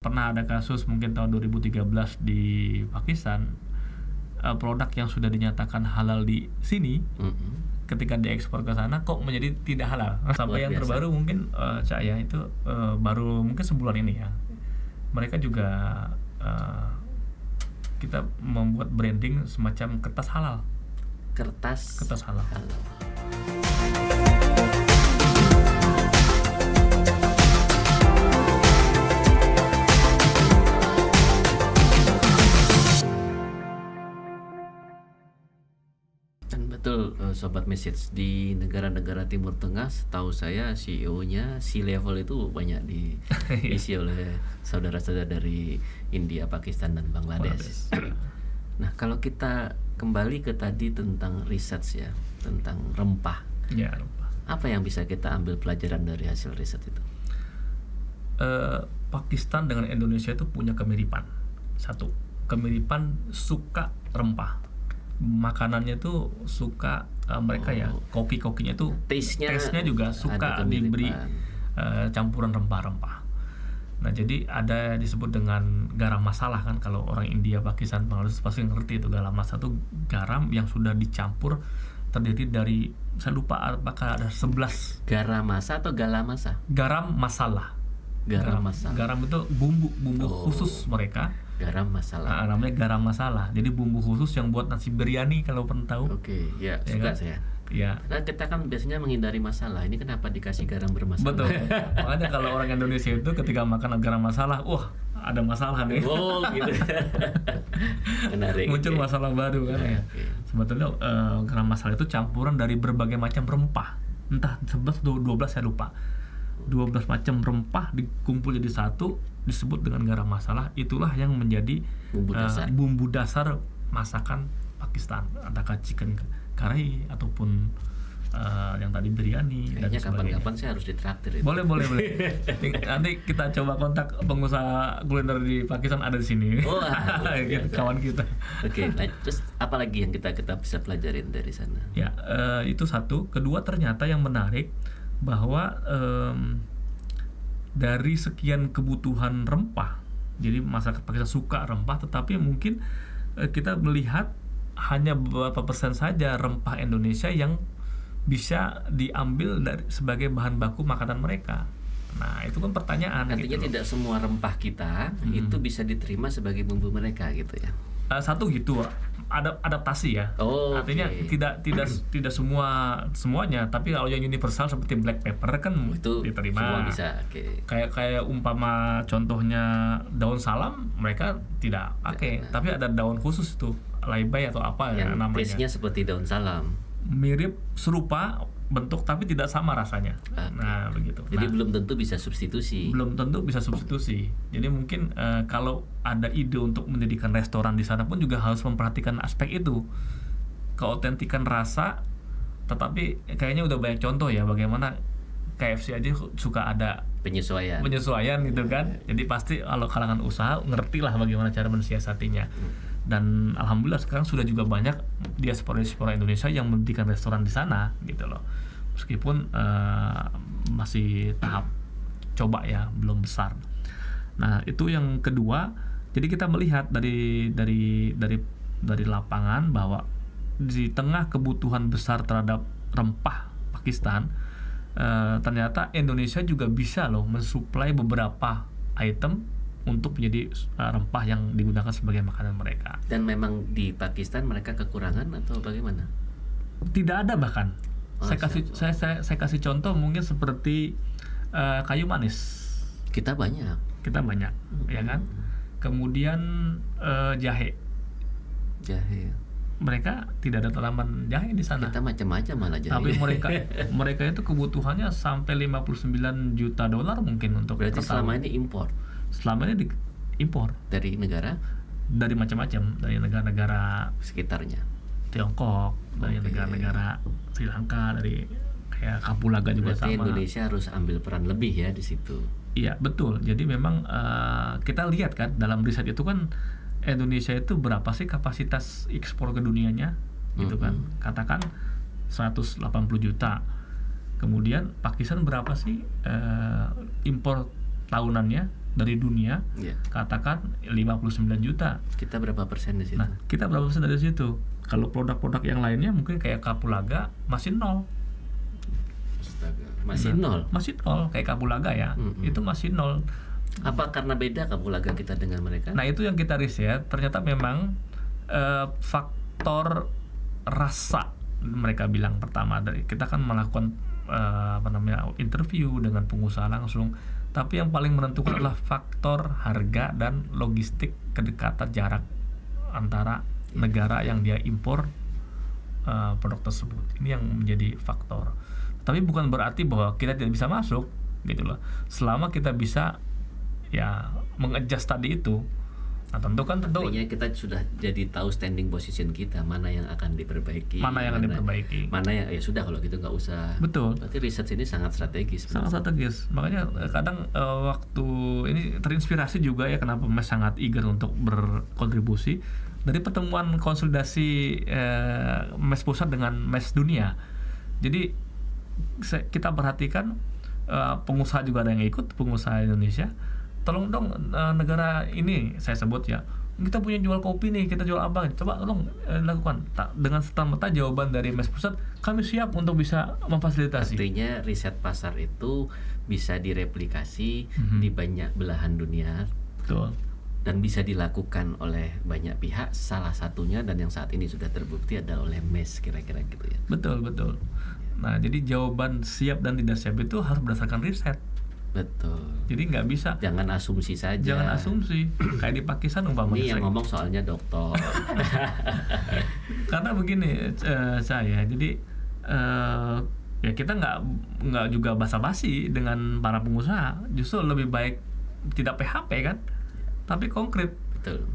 pernah ada kasus mungkin tahun 2013 di Pakistan, produk yang sudah dinyatakan halal di sini ketika diekspor ke sana kok menjadi tidak halal. Sampai yang terbaru mungkin Cak ya, itu baru mungkin sebulan ini ya, mereka juga kita membuat branding semacam kertas halal. Kertas halal. Betul, Sobat Message, di negara-negara Timur Tengah setahu saya CEO-nya C-level itu banyak diisi oleh saudara-saudara dari India, Pakistan, dan Bangladesh. Nah, kalau kita kembali ke tadi tentang riset ya, tentang rempah. Ya, rempah. Apa yang bisa kita ambil pelajaran dari hasil riset itu? Pakistan dengan Indonesia itu punya kemiripan. Satu, kemiripan suka rempah. Makanannya tuh suka mereka ya, koki-kokinya tuh taste-nya juga suka diberi campuran rempah-rempah. Nah, jadi ada disebut dengan garam masalah kan, kalau orang India, Pakistan, Bangladesh pasti ngerti itu. Garam masalah itu garam yang sudah dicampur, terdiri dari, saya lupa apakah ada 11. Garam masa atau galamasa? Garam masalah. Garam itu bumbu khusus mereka. Garam masalah. Namanya garam masalah. Jadi bumbu khusus yang buat nasi biryani, kalau pernah tahu. Oke, ya suka kan? Saya. Ya. Nah, kita kan biasanya menghindari masalah. Ini kenapa dikasih garam bermasalah? Betul. Makanya kalau orang Indonesia itu ketika makan garam masalah, wah ada masalah nih. Oh gitu. Menarik. Muncul masalah baru kan ya. Sebetulnya garam masalah itu campuran dari berbagai macam rempah. Entah 11 atau 12 saya lupa. 12 macam rempah dikumpul jadi satu, disebut dengan garam masalah. Itulah yang menjadi bumbu dasar masakan Pakistan, apakah chicken curry ataupun yang tadi biryani. Kayaknya kapan-kapan saya harus ditraktir itu. Boleh. Nanti kita coba kontak pengusaha kuliner di Pakistan, ada di sini. Oh, kawan kita. Oke, terus apa lagi yang kita bisa pelajarin dari sana? Ya, itu satu. Kedua, ternyata yang menarik bahwa dari sekian kebutuhan rempah, jadi masyarakat Pakistan suka rempah, tetapi mungkin kita melihat hanya beberapa persen saja rempah Indonesia yang bisa diambil sebagai bahan baku makanan mereka. Nah, itu kan pertanyaan. Artinya gitu tidak semua rempah kita itu bisa diterima sebagai bumbu mereka gitu ya. Satu gitu, adaptasi ya. Artinya tidak semuanya, tapi kalau yang universal seperti black pepper kan itu diterima. Semua bisa. Kayak umpama contohnya daun salam, mereka tidak pakai, tapi ada daun khusus itu, laibay atau apa yang namanya. Taste-nya seperti daun salam. Mirip, serupa bentuk, tapi tidak sama rasanya. Nah, begitu. Jadi belum tentu bisa substitusi. Jadi mungkin kalau ada ide untuk mendirikan restoran di sana pun juga harus memperhatikan aspek itu, keautentikan rasa. Tetapi kayaknya udah banyak contoh ya, bagaimana KFC aja suka ada penyesuaian gitu kan. Jadi pasti kalau kalangan usaha ngerti lah bagaimana cara mensiasatinya. Dan alhamdulillah sekarang sudah juga banyak diaspora Indonesia yang mendirikan restoran di sana gitu loh. Meskipun masih tahap coba ya, belum besar. Nah, itu yang kedua. Jadi kita melihat dari lapangan bahwa di tengah kebutuhan besar terhadap rempah Pakistan, ternyata Indonesia juga bisa loh mensuplai beberapa item untuk menjadi rempah yang digunakan sebagai makanan mereka. Dan memang di Pakistan mereka kekurangan atau bagaimana? Tidak ada bahkan. Saya kasih contoh mungkin seperti kayu manis. Kita banyak, ya kan? Kemudian jahe. Mereka tidak ada tanaman jahe di sana. Kita macam-macam malah jahe. Tapi mereka itu kebutuhannya sampai $59 juta mungkin untuk. Berarti selama ini impor. Selama ini diimpor dari negara? Dari macam-macam, dari negara-negara sekitarnya. Tiongkok, dari negara-negara Sri Lanka, dari kayak Kapulaga juga. Berarti sama. Indonesia harus ambil peran lebih ya di situ. Iya, betul. Jadi memang kita lihat kan dalam riset itu kan, Indonesia itu berapa sih kapasitas ekspor ke dunianya gitu kan. Katakan 180 juta. Kemudian Pakistan berapa sih impor tahunannya? dari dunia, katakan 59 juta. Kita berapa persen di situ? Nah, kita berapa persen dari situ? Kalau produk-produk yang lainnya mungkin kayak Kapulaga masih 0. Astaga, masih 0? Masih 0, kayak Kapulaga ya, itu masih 0. Apa karena beda Kapulaga kita dengan mereka? Nah, itu yang kita riset, ternyata memang faktor rasa mereka bilang pertama. Dari kita kan melakukan interview dengan pengusaha langsung, tapi yang paling menentukan adalah faktor harga dan logistik, kedekatan jarak antara negara yang dia impor produk tersebut. Ini yang menjadi faktor. Tapi bukan berarti bahwa kita tidak bisa masuk gitu loh. Selama kita bisa ya mengadjust tadi itu. Nah, artinya kita sudah jadi tahu standing position kita, mana yang akan diperbaiki, mana yang ya sudah, kalau gitu nggak usah. Betul. Berarti riset ini sangat strategis. Sangat strategis. Makanya kadang waktu ini terinspirasi juga ya kenapa MES sangat eager untuk berkontribusi dari pertemuan konsolidasi MES pusat dengan MES dunia. Jadi kita perhatikan pengusaha juga ada yang ikut, pengusaha Indonesia. Tolong dong negara ini, saya sebut ya, kita punya jual kopi nih, kita jual apa, coba tolong lakukan. Dengan serta-merta jawaban dari MES pusat, kami siap untuk bisa memfasilitasi. Artinya riset pasar itu bisa direplikasi di banyak belahan dunia. Betul. Dan bisa dilakukan oleh banyak pihak, salah satunya dan yang saat ini sudah terbukti adalah oleh MES, kira-kira gitu ya. Betul. Nah, jadi jawaban siap dan tidak siap itu harus berdasarkan riset. Betul. Jadi nggak bisa. Jangan asumsi saja. Jangan asumsi. Kayak di Pakistan umpamanya. Ini yang ngomong soalnya dokter. Karena begini saya, jadi ya kita nggak juga basa-basi dengan para pengusaha. Justru lebih baik tidak PHP kan, tapi konkret. Betul.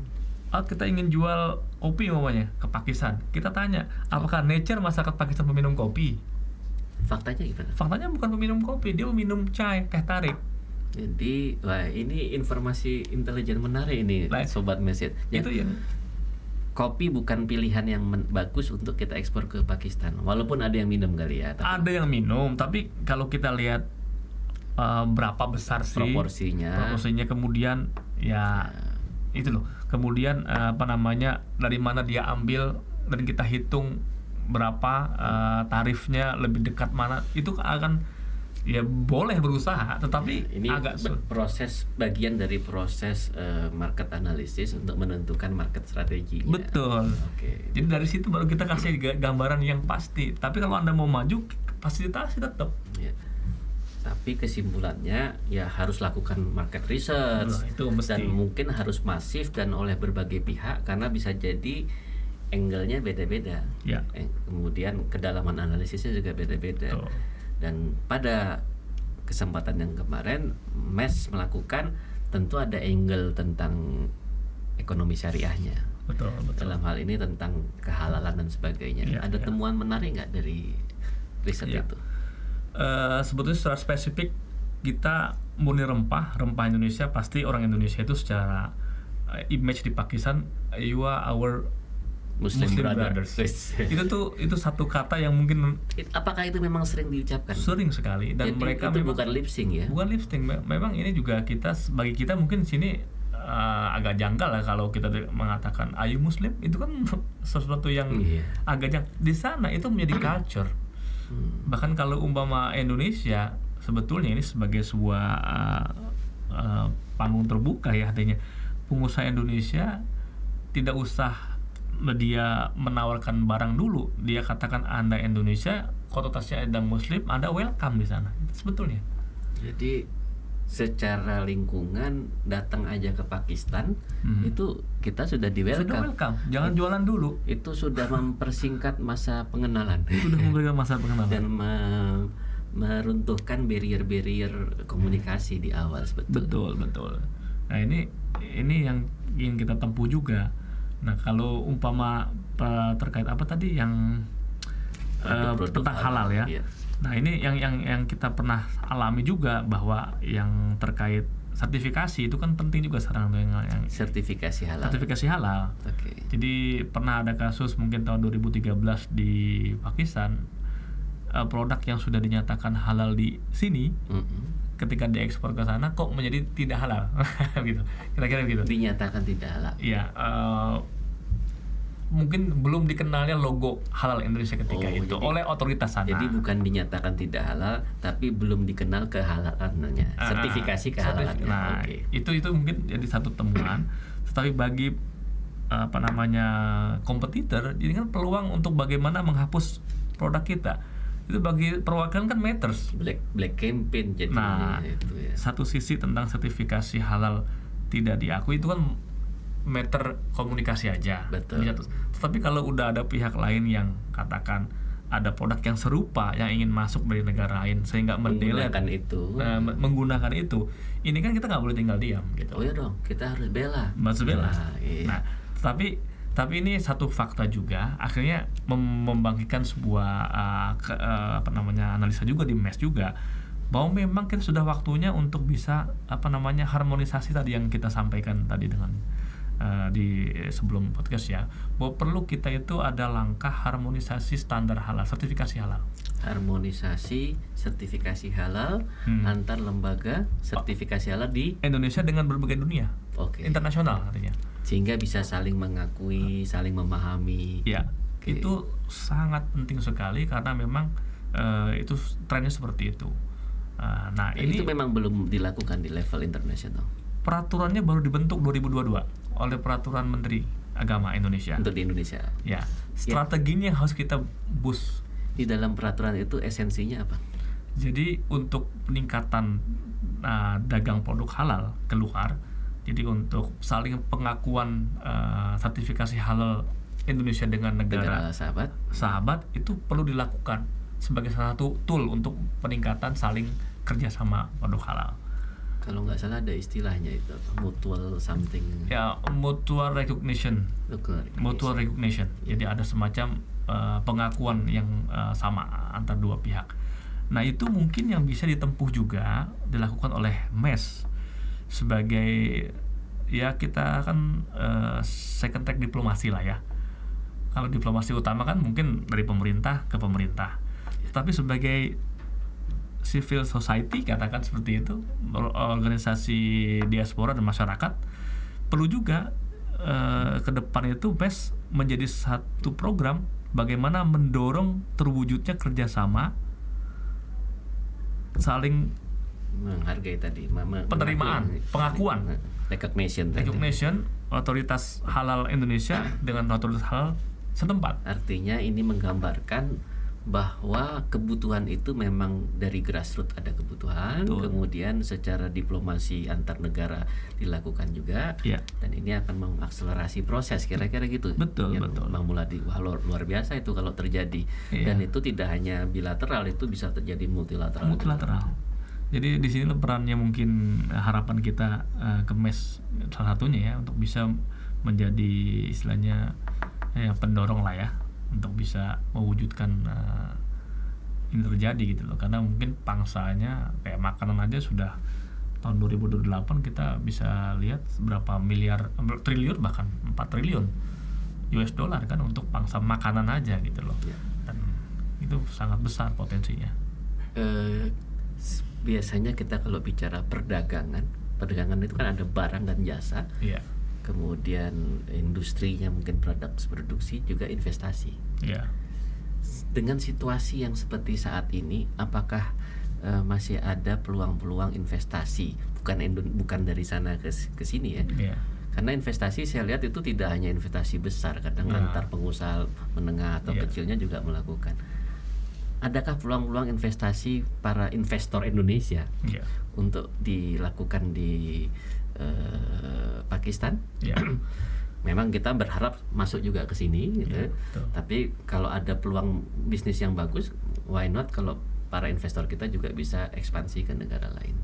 Kita ingin jual kopi umpamanya ke Pakistan. Kita tanya, apakah Nature masyarakat Pakistan peminum kopi? Faktanya gimana? Faktanya bukan peminum kopi, dia meminum teh tarik. Jadi, wah ini informasi intelijen menarik ini, Sobat Mesit. Itu yang kopi bukan pilihan yang bagus untuk kita ekspor ke Pakistan. Walaupun ada yang minum kali ya. Ada yang minum, tapi kalau kita lihat berapa besar sih proporsinya kemudian ya itu loh. Kemudian dari mana dia ambil dan kita hitung berapa tarifnya, lebih dekat mana, itu akan ya boleh berusaha, tetapi ini agak bagian dari proses market analysis untuk menentukan market strateginya. Betul. Jadi dari situ baru kita kasih gambaran yang pasti. Tapi kalau Anda mau maju, fasilitasi tetap. Ya. Tapi kesimpulannya ya harus lakukan market research. Itu mesti. Dan mungkin harus masif dan oleh berbagai pihak, karena bisa jadi angle-nya beda-beda. Ya. Kemudian kedalaman analisisnya juga beda-beda. Dan pada kesempatan yang kemarin MES melakukan, tentu ada angle tentang ekonomi syariahnya. Betul. Dalam hal ini tentang kehalalan dan sebagainya. Ada temuan menarik nggak dari riset itu? Sebetulnya secara spesifik kita murni rempah Indonesia, pasti orang Indonesia itu secara image di Pakistan, you are our Muslim brothers. itu satu kata yang mungkin, apakah itu memang sering diucapkan? Sering sekali. Dan jadi mereka itu bukan lip sync ya? Bukan lip sync. Memang ini juga bagi kita mungkin sini agak janggal lah kalau kita mengatakan are you Muslim, itu kan sesuatu yang agak janggal. Di sana itu menjadi culture. Bahkan kalau umpama Indonesia sebetulnya ini sebagai sebuah panggung terbuka ya, artinya pengusaha Indonesia tidak usah dia menawarkan barang dulu, dia katakan Anda Indonesia, konotasinya Anda Muslim, Anda welcome di sana. Itu sebetulnya. Jadi secara lingkungan datang aja ke Pakistan, itu kita sudah di welcome. Sudah welcome, jangan jualan dulu. Itu sudah mempersingkat masa pengenalan. Sudah memberikan masa pengenalan. Dan meruntuhkan barrier komunikasi di awal sebetulnya. Betul. Nah ini yang ingin kita tempuh juga. Nah kalau umpama terkait apa tadi yang tentang halal ya. Iya. Nah ini yang kita pernah alami juga, bahwa yang terkait sertifikasi itu kan penting juga sekarang yang sertifikasi halal. Sertifikasi halal. Jadi pernah ada kasus mungkin tahun 2013 di Pakistan, produk yang sudah dinyatakan halal di sini ketika diekspor ke sana kok menjadi tidak halal gitu, kira-kira begitu. Dinyatakan tidak halal. Ya, mungkin belum dikenalnya logo halal Indonesia ketika itu oleh otoritas sana. Jadi bukan dinyatakan tidak halal, tapi belum dikenal kehalalannya, sertifikasi kehalalannya. Nah, itu mungkin jadi satu temuan. Tetapi bagi kompetitor, jadi kan peluang untuk bagaimana menghapus produk kita itu bagi perwakilan kan matters. Black campaign jadinya itu ya. Satu sisi tentang sertifikasi halal tidak diakui itu kan matter komunikasi aja. Betul. Tetapi kalau udah ada pihak lain yang katakan ada produk yang serupa yang ingin masuk dari negara lain sehingga menggunakan itu, ini kan kita nggak boleh tinggal diam gitu. Oh ya dong, kita harus bela. Iya. Nah, tapi ini satu fakta juga akhirnya membangkitkan sebuah analisa juga di MES juga, bahwa memang kita sudah waktunya untuk bisa harmonisasi tadi yang kita sampaikan tadi dengan di sebelum podcast ya, bahwa perlu kita itu ada langkah harmonisasi standar halal, sertifikasi halal. Harmonisasi sertifikasi halal antar lembaga sertifikasi halal di Indonesia dengan berbagai dunia. Internasional artinya. Sehingga bisa saling mengakui, saling memahami. Ya, itu sangat penting sekali karena memang itu trennya seperti itu. Nah, ini itu memang belum dilakukan di level internasional. Peraturannya baru dibentuk 2022 oleh Peraturan Menteri Agama Indonesia. Untuk di Indonesia. Ya, strateginya yang harus kita boost. Di dalam peraturan itu esensinya apa? Jadi untuk peningkatan dagang produk halal keluar, jadi untuk saling pengakuan sertifikasi halal Indonesia dengan negara sahabat itu perlu dilakukan sebagai salah satu tool untuk peningkatan saling kerjasama produk halal. Kalau nggak salah ada istilahnya itu mutual something. Ya, mutual recognition. Mutual recognition. Jadi ada semacam pengakuan yang sama antar dua pihak. Nah, itu mungkin yang bisa ditempuh juga dilakukan oleh MES sebagai ya kita kan second track diplomasi lah ya. Kalau diplomasi utama kan mungkin dari pemerintah ke pemerintah. Tapi sebagai civil society katakan seperti itu, organisasi diaspora dan masyarakat perlu juga ke depan itu MES menjadi satu program bagaimana mendorong terwujudnya kerjasama saling menghargai tadi, penerimaan, pengakuan, recognition otoritas halal Indonesia dengan otoritas halal setempat. Artinya ini menggambarkan bahwa kebutuhan itu memang dari grassroots ada kebutuhan. Betul. Kemudian secara diplomasi antar negara dilakukan juga, dan ini akan mengakselerasi proses kira-kira gitu. Betul. Wah, luar biasa itu kalau terjadi, dan itu tidak hanya bilateral, itu bisa terjadi multilateral. Jadi di sini perannya mungkin harapan kita ke MES salah satunya ya, untuk bisa menjadi istilahnya pendorong lah ya, untuk bisa mewujudkan ini terjadi gitu loh. Karena mungkin pangsanya kayak makanan aja sudah tahun 2028 kita bisa lihat berapa triliun bahkan 4 triliun US dollar kan untuk pangsa makanan aja gitu loh. Dan itu sangat besar potensinya. Biasanya kita kalau bicara perdagangan itu kan ada barang dan jasa. Kemudian industrinya mungkin produksi juga investasi. Dengan situasi yang seperti saat ini, apakah masih ada peluang-peluang investasi? Bukan dari sana ke sini ya. Karena investasi saya lihat itu tidak hanya investasi besar, kadang antar pengusaha menengah atau kecilnya juga melakukan. Adakah peluang-peluang investasi para investor Indonesia untuk dilakukan di Pakistan? Memang kita berharap masuk juga ke sini gitu. Tapi kalau ada peluang bisnis yang bagus, why not kalau para investor kita juga bisa ekspansi ke negara lain.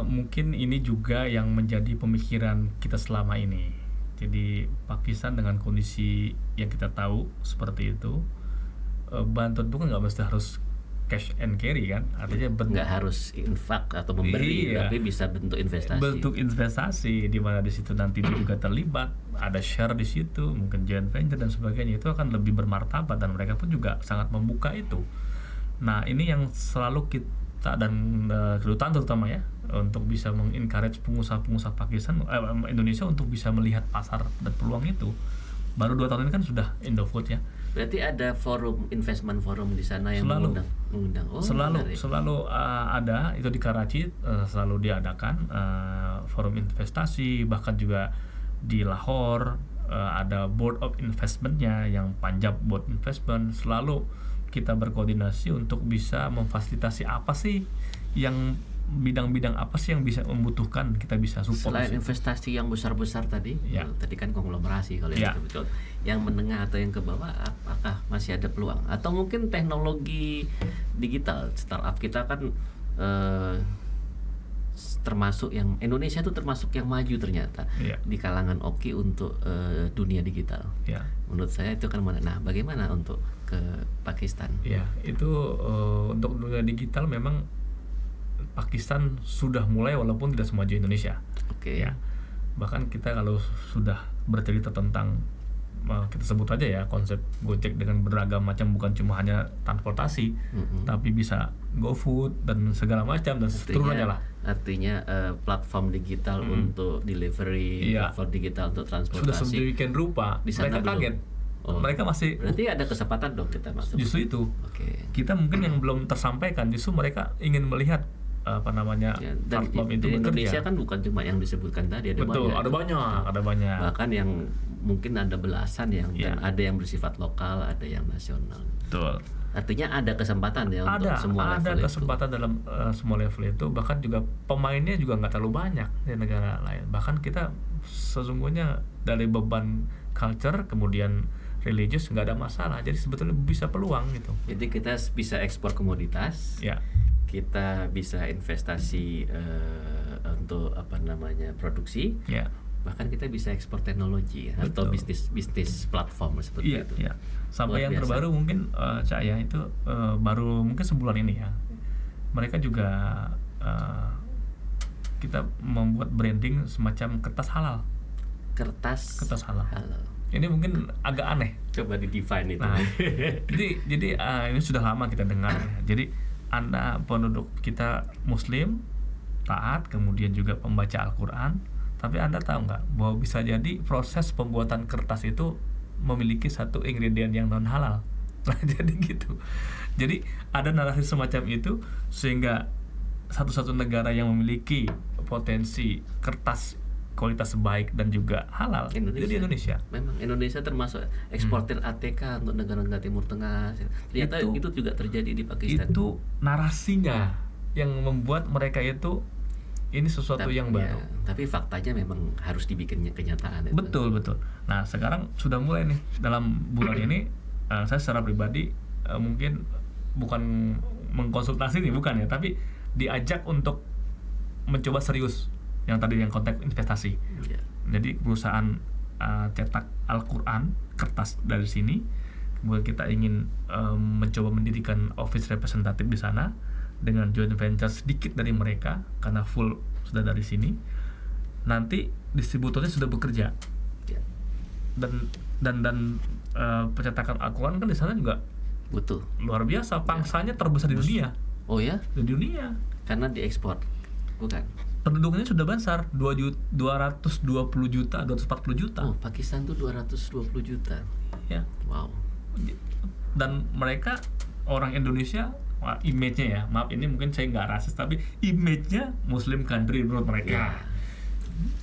Mungkin ini juga yang menjadi pemikiran kita selama ini. Jadi Pakistan dengan kondisi yang kita tahu seperti itu, bantuan itu kan nggak mesti harus cash and carry kan, artinya nggak harus infak atau memberi, tapi bisa bentuk investasi. Di mana di situ nanti juga terlibat, ada share di situ, mungkin joint venture dan sebagainya, itu akan lebih bermartabat dan mereka pun juga sangat membuka itu. Nah, ini yang selalu dan kedutaan terutama ya, untuk bisa mengencourage pengusaha-pengusaha Pakistan Indonesia untuk bisa melihat pasar dan peluang itu. Baru 2 tahun ini kan sudah Indofood ya. Berarti ada investment forum di sana yang mengundang. Oh, selalu ada itu di Karachi, selalu diadakan forum investasi, bahkan juga di Lahore ada Board of Investment-nya yang Punjab Board Investment. Selalu kita berkoordinasi untuk bisa memfasilitasi apa sih yang bidang-bidang apa sih yang bisa membutuhkan, kita bisa support. Selain investasi yang besar-besar tadi, tadi kan konglomerasi, kalau yang betul, yang menengah atau yang ke bawah, apakah masih ada peluang? Atau mungkin teknologi digital, startup kita kan termasuk yang Indonesia itu termasuk yang maju ternyata di kalangan Oki untuk dunia digital. Menurut saya itu kan nah bagaimana untuk ke Pakistan? Itu untuk dunia digital memang Pakistan sudah mulai walaupun tidak semaju Indonesia. Bahkan kita kalau sudah bercerita tentang kita sebut aja ya konsep Gojek dengan beragam macam, bukan cuma hanya transportasi, tapi bisa GoFood dan segala macam dan seterusnya lah. Artinya platform digital untuk delivery, platform digital untuk transportasi. Sudah sedemikian rupa, mereka kaget. Mereka masih. Berarti ada kesempatan dong kita masuk. Justru itu. Kita mungkin yang belum tersampaikan, justru mereka ingin melihat platform itu di Indonesia kan bukan cuma yang disebutkan tadi, ada banyak. Bahkan yang mungkin ada belasan yang dan ada yang bersifat lokal, ada yang nasional. Betul. Artinya ada kesempatan ya untuk semua level. Ada kesempatan dalam semua level itu. Bahkan juga pemainnya juga nggak terlalu banyak di negara lain. Bahkan kita sesungguhnya dari beban culture kemudian religius nggak ada masalah. Jadi sebetulnya bisa peluang gitu. Jadi kita bisa ekspor komoditas. Kita bisa investasi untuk produksi. Bahkan kita bisa ekspor teknologi atau bisnis platform seperti itu. Luar Sampai yang biasa. Terbaru mungkin saya itu baru mungkin sebulan ini ya. Mereka juga kita membuat branding semacam kertas halal. Kertas halal. Ini mungkin agak aneh. Coba di-define itu. Nah, jadi ini sudah lama kita dengar ya. Jadi Anda penduduk kita Muslim, taat, kemudian juga pembaca Al-Quran, tapi Anda tahu nggak bahwa bisa jadi proses pembuatan kertas itu memiliki satu ingredient yang non halal. Nah, jadi gitu. Jadi ada narasi semacam itu sehingga satu-satu negara yang memiliki potensi kertas kualitas baik dan juga halal itu di Indonesia. Memang Indonesia termasuk eksportir ATK untuk negara-negara Timur Tengah. Ternyata itu juga terjadi di Pakistan. Itu narasinya yang membuat mereka itu ini sesuatu yang baru. Tapi faktanya memang harus dibikinnya kenyataan. Betul. Nah, sekarang sudah mulai nih dalam bulan ini saya secara pribadi mungkin bukan mengkonsultasi nih, bukan ya, tapi diajak untuk mencoba serius yang tadi yang konteks investasi. Jadi perusahaan cetak Al-Quran kertas dari sini, kemudian kita ingin mencoba mendirikan office representatif di sana dengan joint venture sedikit dari mereka karena full sudah dari sini. Nanti distributornya sudah bekerja. Dan percetakan Al-Quran kan di sana juga butuh luar biasa, pangsanya terbesar di dunia. Oh ya? Di dunia. Karena diekspor. Bukan. Penduduknya sudah besar, 220 juta, 240 juta. Oh, Pakistan tuh 220 juta. Ya. Wow. Dan mereka orang Indonesia, image-nya ya, maaf ini mungkin saya nggak rasis, tapi image-nya Muslim country menurut mereka.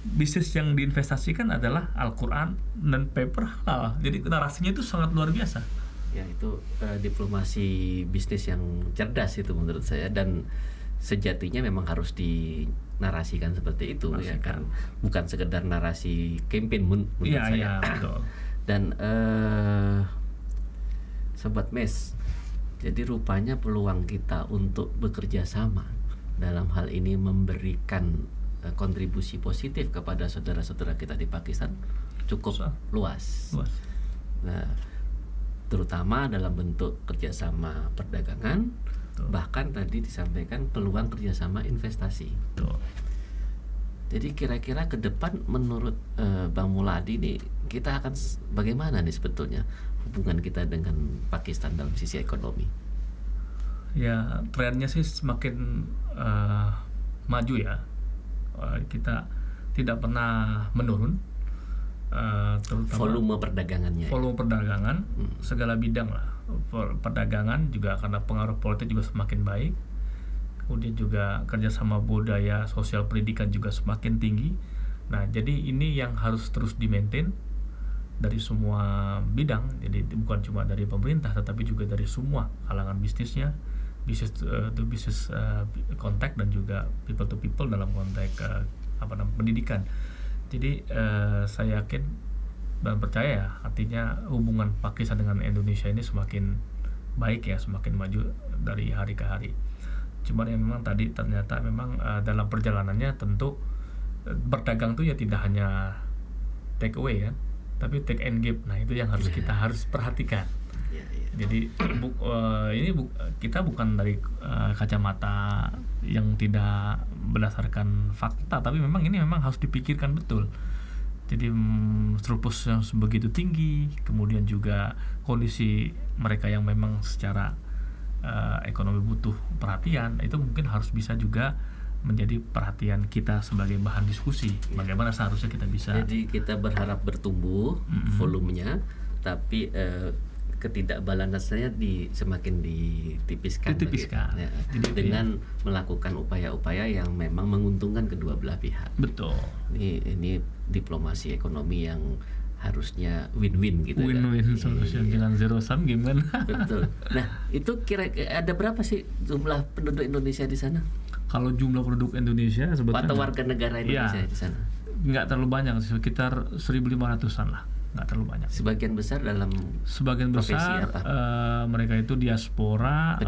Bisnis yang diinvestasikan adalah Al-Quran dan paper halal. Jadi narasinya itu sangat luar biasa. Ya, itu diplomasi bisnis yang cerdas itu menurut saya, dan sejatinya memang harus dinarasikan seperti itu. Ya kan, bukan sekedar narasi campaign menurut saya. Betul. Dan Sobat Mes, jadi rupanya peluang kita untuk bekerja sama dalam hal ini memberikan kontribusi positif kepada saudara-saudara kita di Pakistan cukup luas. Nah, terutama dalam bentuk kerjasama perdagangan. Bahkan tadi disampaikan peluang kerjasama investasi. Jadi kira-kira ke depan menurut Bang Muladi nih, kita akan bagaimana nih sebetulnya hubungan kita dengan Pakistan dalam sisi ekonomi? Ya trennya sih semakin maju ya. Kita tidak pernah menurun, terutama volume perdagangannya. Volume perdagangan segala bidang lah. Perdagangan juga karena pengaruh politik juga semakin baik. Kemudian juga kerjasama budaya, sosial, pendidikan juga semakin tinggi. Nah, jadi ini yang harus terus di-maintain dari semua bidang. Jadi bukan cuma dari pemerintah, tetapi juga dari semua kalangan bisnisnya, business to business contact, dan juga people to people dalam konteks pendidikan. Jadi saya yakin dan percaya ya, artinya hubungan Pakistan dengan Indonesia ini semakin baik ya, semakin maju dari hari ke hari. Cuman yang memang tadi ternyata memang dalam perjalanannya tentu berdagang tuh ya tidak hanya take away ya, tapi take and give. Nah, itu yang harus kita harus perhatikan. Jadi kita bukan dari kacamata yang tidak berdasarkan fakta, tapi memang ini memang harus dipikirkan betul. Jadi surplus yang begitu tinggi, kemudian juga kondisi mereka yang memang secara ekonomi butuh perhatian, itu mungkin harus bisa juga menjadi perhatian kita sebagai bahan diskusi. Bagaimana seharusnya kita bisa. Jadi kita berharap bertumbuh volumenya, tapi ketidakbalansinya semakin ditipiskan. Ya, dengan melakukan upaya-upaya yang memang menguntungkan kedua belah pihak. Betul. Ini diplomasi ekonomi yang harusnya win-win gitu. Win-win solution, jangan zero sum gimana? Betul. Nah, itu kira-kira ada berapa sih jumlah penduduk Indonesia di sana? Kalau jumlah penduduk Indonesia sebetulnya atau warga negara Indonesia di sana? Nggak terlalu banyak, sekitar 1.500-an lah. Nggak terlalu banyak. Sebagian besar besar mereka itu diaspora,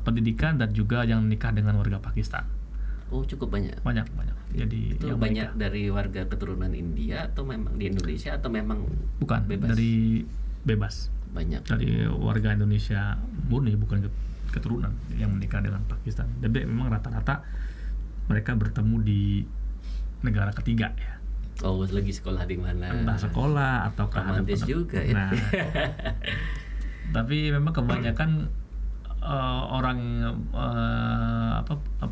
pendidikan dan juga yang nikah dengan warga Pakistan. Oh, cukup banyak. Banyak. Jadi itu banyak mereka dari warga keturunan India atau memang di Indonesia atau memang bukan bebas? Dari bebas. Banyak. Dari warga Indonesia murni, bukan keturunan yang menikah dengan Pakistan. Jadi memang rata-rata mereka bertemu di negara ketiga ya. Oh, lagi sekolah di mana? Entah sekolah atau romantis juga ya. Nah, tapi memang kebanyakan orang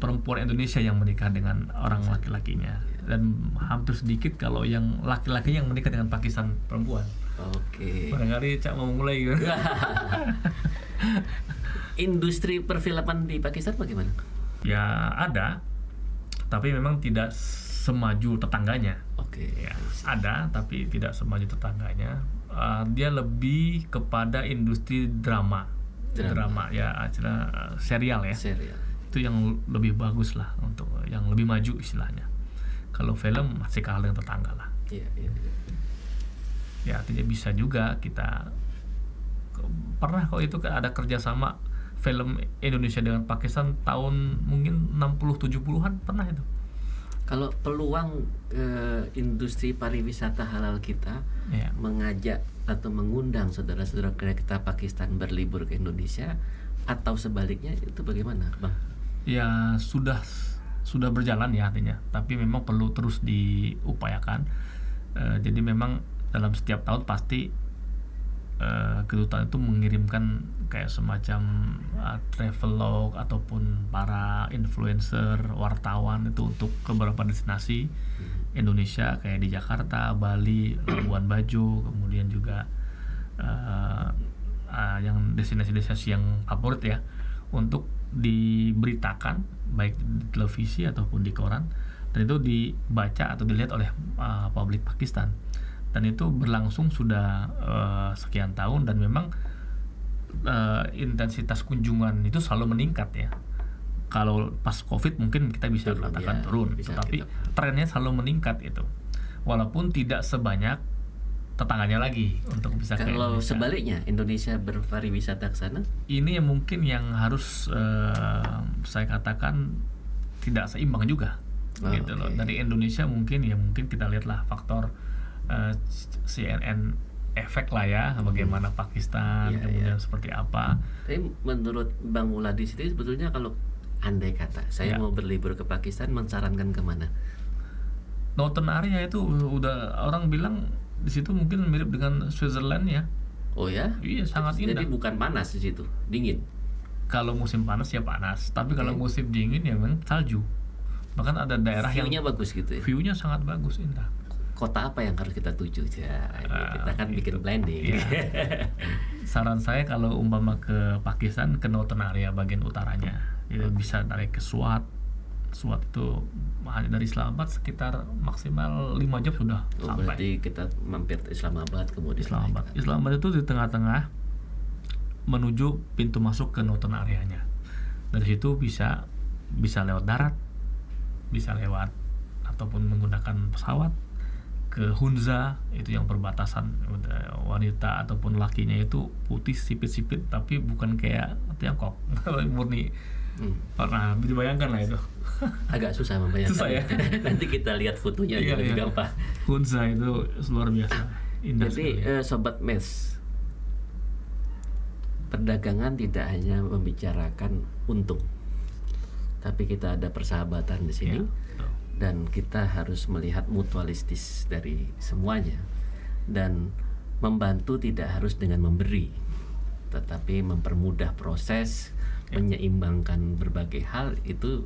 perempuan Indonesia yang menikah dengan orang laki-lakinya, dan hampir sedikit kalau yang laki-laki yang menikah dengan Pakistan perempuan. Oke. Barangkali Cak mau mulai gitu. Industri perfilman di Pakistan bagaimana? Ya ada, tapi memang tidak semaju tetangganya. Oke. Ya, ada tapi tidak semaju tetangganya. Dia lebih kepada industri drama ya, acara serial ya. Serial. Itu yang lebih bagus lah, untuk yang lebih maju istilahnya. Kalau film masih kalah dengan tetangga lah. Iya. Ya, artinya bisa juga kita pernah kok itu ada kerjasama film Indonesia dengan Pakistan tahun mungkin 60-70-an pernah itu. Kalau peluang industri pariwisata halal kita mengajak atau mengundang saudara-saudara kita Pakistan berlibur ke Indonesia atau sebaliknya, itu bagaimana, Bang? Ya sudah berjalan ya artinya, tapi memang perlu terus diupayakan. Jadi memang dalam setiap tahun pasti kedutaan itu mengirimkan kayak semacam travelog ataupun para influencer, wartawan itu untuk ke beberapa destinasi Indonesia kayak di Jakarta, Bali, Labuan Bajo, kemudian juga yang destinasi-destinasi yang favorit ya, untuk diberitakan baik di televisi ataupun di koran, dan itu dibaca atau dilihat oleh publik Pakistan. Dan itu berlangsung sudah sekian tahun, dan memang intensitas kunjungan itu selalu meningkat ya. Kalau pas COVID mungkin kita bisa katakan turun, tetapi trennya selalu meningkat itu, walaupun tidak sebanyak tetangganya lagi untuk bisa. Kalau sebaliknya Indonesia berpariwisata ke sana, ini yang mungkin yang harus saya katakan tidak seimbang juga, gitu loh. Dari Indonesia mungkin kita lihatlah faktor CNN efek lah ya, bagaimana Pakistan kemudian seperti apa. Tapi menurut Bang Muladi sendiri sebetulnya kalau andai kata saya mau berlibur ke Pakistan, mensarankan kemana? Northern area itu udah orang bilang di situ mungkin mirip dengan Switzerland ya. Oh ya? Iya, sangat indah. Jadi bukan panas di situ, dingin. kalau musim panas ya panas, tapi kalau musim dingin ya memang salju. Bahkan ada daerah view-nya yang bagus gitu ya. view-nya sangat bagus, indah. Kota apa yang harus kita tuju ya? Kita kan bikin planning. Iya. Saran saya kalau umpama ke Pakistan, ke Northern area bagian utaranya, itu bisa naik ke Swat. Swat itu hanya dari Islamabad sekitar maksimal 5 jam sudah sampai. Berarti kita mampir ke Islamabad kemudian. Islamabad itu di tengah-tengah menuju pintu masuk ke Northern areanya. Dari situ bisa lewat darat, bisa lewat ataupun menggunakan pesawat ke Hunza, itu yang perbatasan wanita ataupun lakinya itu putih sipit-sipit tapi bukan kayak Tiongkok murni. Pernah dibayangkan lah itu. Agak susah membayangkan. Susah ya. Nanti kita lihat fotonya lebih gampang. Hunza itu luar biasa. Indah. Jadi Sobat Mes, perdagangan tidak hanya membicarakan untung, tapi kita ada persahabatan di sini, dan kita harus melihat mutualistis dari semuanya, dan membantu tidak harus dengan memberi, tetapi mempermudah proses, menyeimbangkan berbagai hal. Itu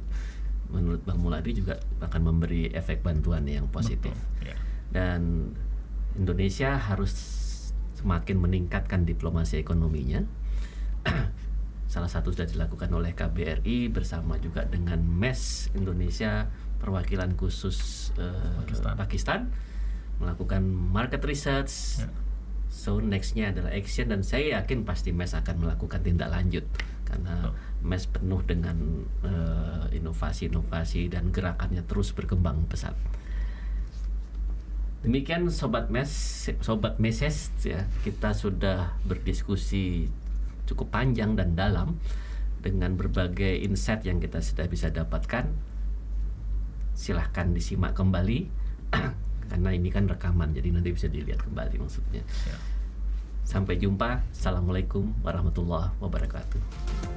menurut Bang Muladi juga akan memberi efek bantuan yang positif. Dan Indonesia harus semakin meningkatkan diplomasi ekonominya. Salah satu sudah dilakukan oleh KBRI bersama juga dengan MES Indonesia, perwakilan khusus Pakistan, melakukan market research. So nextnya adalah action, dan saya yakin pasti MES akan melakukan tindak lanjut karena MES penuh dengan inovasi-inovasi dan gerakannya terus berkembang pesat. Demikian Sobat Meses ya, kita sudah berdiskusi cukup panjang dan dalam dengan berbagai insight yang kita sudah bisa dapatkan. Silahkan disimak kembali karena ini kan rekaman, jadi nanti bisa dilihat kembali maksudnya. Sampai jumpa. Assalamualaikum warahmatullahi wabarakatuh.